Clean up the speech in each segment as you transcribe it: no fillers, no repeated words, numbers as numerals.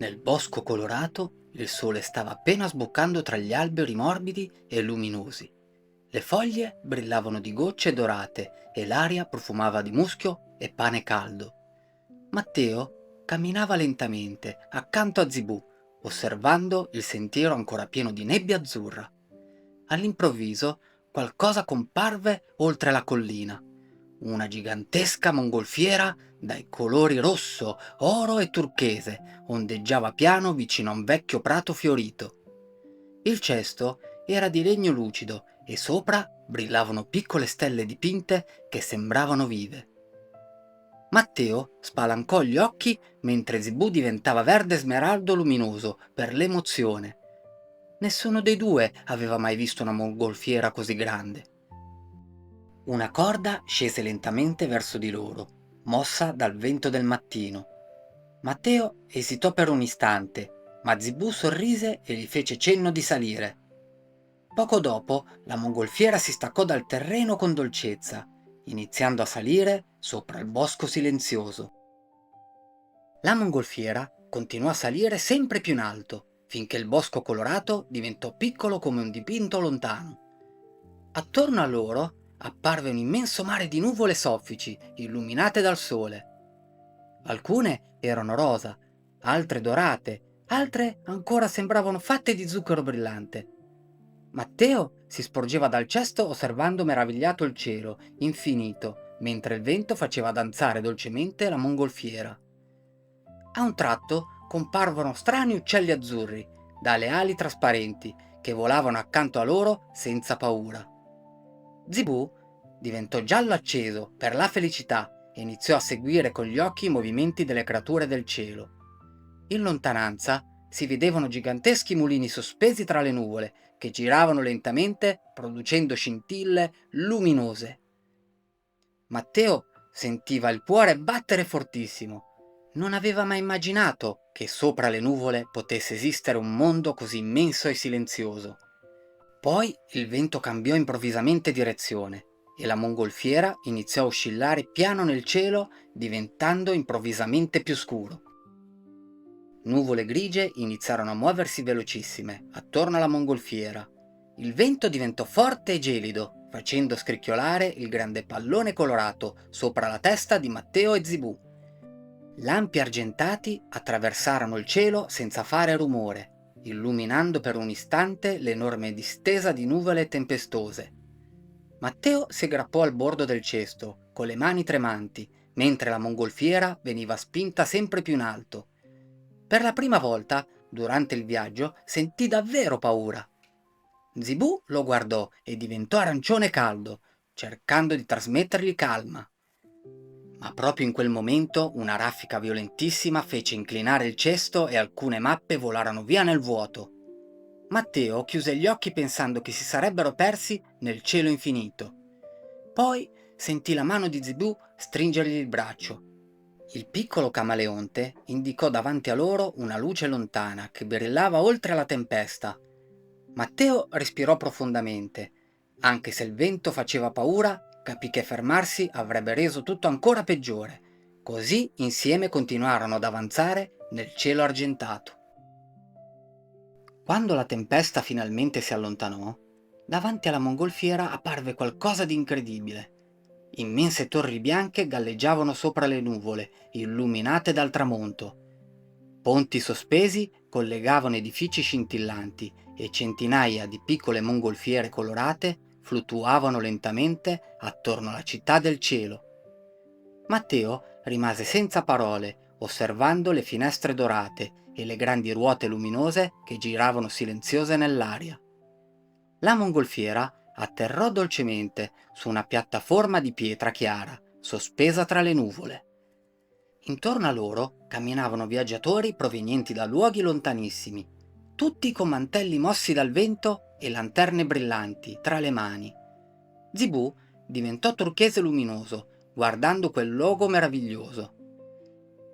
Nel bosco colorato il sole stava appena sboccando tra gli alberi morbidi e luminosi. Le foglie brillavano di gocce dorate e l'aria profumava di muschio e pane caldo. Matteo camminava lentamente accanto a Zibù, osservando il sentiero ancora pieno di nebbia azzurra. All'improvviso qualcosa comparve oltre la collina. Una gigantesca mongolfiera dai colori rosso, oro e turchese ondeggiava piano vicino a un vecchio prato fiorito. Il cesto era di legno lucido e sopra brillavano piccole stelle dipinte che sembravano vive. Matteo spalancò gli occhi mentre Zibù diventava verde smeraldo luminoso per l'emozione. Nessuno dei due aveva mai visto una mongolfiera così grande. Una corda scese lentamente verso di loro, mossa dal vento del mattino. Matteo esitò per un istante, ma Zibù sorrise e gli fece cenno di salire. Poco dopo, la mongolfiera si staccò dal terreno con dolcezza, iniziando a salire sopra il bosco silenzioso. La mongolfiera continuò a salire sempre più in alto, finché il bosco colorato diventò piccolo come un dipinto lontano. Attorno a loro apparve un immenso mare di nuvole soffici, illuminate dal sole. Alcune erano rosa, altre dorate, altre ancora sembravano fatte di zucchero brillante. Matteo si sporgeva dal cesto osservando meravigliato il cielo, infinito, mentre il vento faceva danzare dolcemente la mongolfiera. A un tratto comparvero strani uccelli azzurri, dalle ali trasparenti, che volavano accanto a loro senza paura. Zibù diventò giallo acceso per la felicità e iniziò a seguire con gli occhi i movimenti delle creature del cielo. In lontananza si vedevano giganteschi mulini sospesi tra le nuvole che giravano lentamente producendo scintille luminose. Matteo sentiva il cuore battere fortissimo. Non aveva mai immaginato che sopra le nuvole potesse esistere un mondo così immenso e silenzioso. Poi il vento cambiò improvvisamente direzione e la mongolfiera iniziò a oscillare piano nel cielo, diventando improvvisamente più scuro. Nuvole grigie iniziarono a muoversi velocissime attorno alla mongolfiera. Il vento diventò forte e gelido, facendo scricchiolare il grande pallone colorato sopra la testa di Matteo e Zibù. Lampi argentati attraversarono il cielo senza fare rumore, illuminando per un istante l'enorme distesa di nuvole tempestose. Matteo si aggrappò al bordo del cesto, con le mani tremanti, mentre la mongolfiera veniva spinta sempre più in alto. Per la prima volta, durante il viaggio, sentì davvero paura. Zibù lo guardò e diventò arancione caldo, cercando di trasmettergli calma. Ma proprio in quel momento una raffica violentissima fece inclinare il cesto e alcune mappe volarono via nel vuoto. Matteo chiuse gli occhi pensando che si sarebbero persi nel cielo infinito. Poi sentì la mano di Zibù stringergli il braccio. Il piccolo camaleonte indicò davanti a loro una luce lontana che brillava oltre la tempesta. Matteo respirò profondamente. Anche se il vento faceva paura, capì che fermarsi avrebbe reso tutto ancora peggiore. Così insieme continuarono ad avanzare nel cielo argentato. Quando la tempesta finalmente si allontanò, davanti alla mongolfiera apparve qualcosa di incredibile. Immense torri bianche galleggiavano sopra le nuvole, illuminate dal tramonto. Ponti sospesi collegavano edifici scintillanti e centinaia di piccole mongolfiere colorate fluttuavano lentamente attorno alla città del cielo. Matteo rimase senza parole, osservando le finestre dorate e le grandi ruote luminose che giravano silenziose nell'aria. La mongolfiera atterrò dolcemente su una piattaforma di pietra chiara, sospesa tra le nuvole. Intorno a loro camminavano viaggiatori provenienti da luoghi lontanissimi, tutti con mantelli mossi dal vento e lanterne brillanti tra le mani. Zibù diventò turchese luminoso, guardando quel luogo meraviglioso.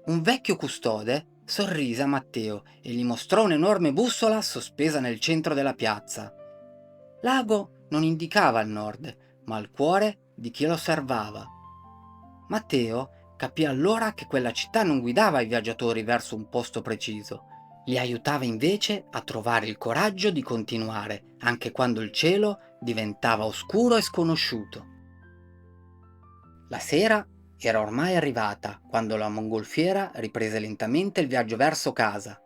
Un vecchio custode sorrise a Matteo e gli mostrò un'enorme bussola sospesa nel centro della piazza. L'ago non indicava il nord, ma il cuore di chi lo osservava. Matteo capì allora che quella città non guidava i viaggiatori verso un posto preciso, li aiutava invece a trovare il coraggio di continuare, anche quando il cielo diventava oscuro e sconosciuto. La sera era ormai arrivata quando la mongolfiera riprese lentamente il viaggio verso casa.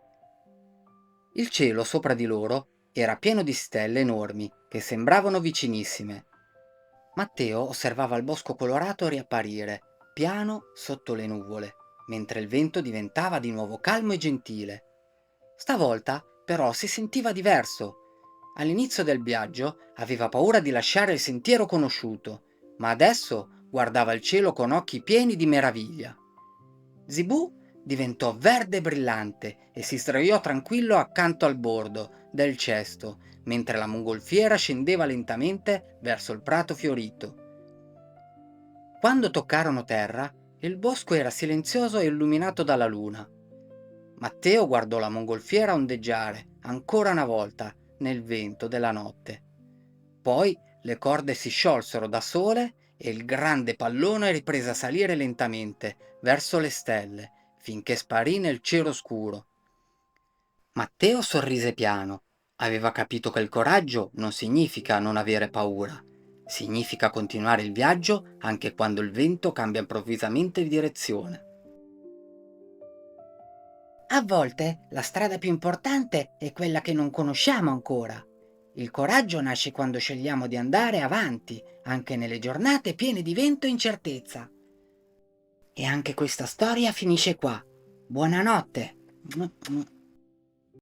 Il cielo sopra di loro era pieno di stelle enormi che sembravano vicinissime. Matteo osservava il bosco colorato riapparire, piano sotto le nuvole, mentre il vento diventava di nuovo calmo e gentile. Stavolta, però, si sentiva diverso. All'inizio del viaggio aveva paura di lasciare il sentiero conosciuto, ma adesso guardava il cielo con occhi pieni di meraviglia. Zibù diventò verde e brillante e si sdraiò tranquillo accanto al bordo del cesto, mentre la mongolfiera scendeva lentamente verso il prato fiorito. Quando toccarono terra, il bosco era silenzioso e illuminato dalla luna. Matteo guardò la mongolfiera ondeggiare ancora una volta nel vento della notte. Poi le corde si sciolsero da sole e il grande pallone riprese a salire lentamente verso le stelle, finché sparì nel cielo scuro. Matteo sorrise piano. Aveva capito che il coraggio non significa non avere paura. Significa continuare il viaggio anche quando il vento cambia improvvisamente di direzione. A volte la strada più importante è quella che non conosciamo ancora. Il coraggio nasce quando scegliamo di andare avanti, anche nelle giornate piene di vento e incertezza. E anche questa storia finisce qua. Buonanotte.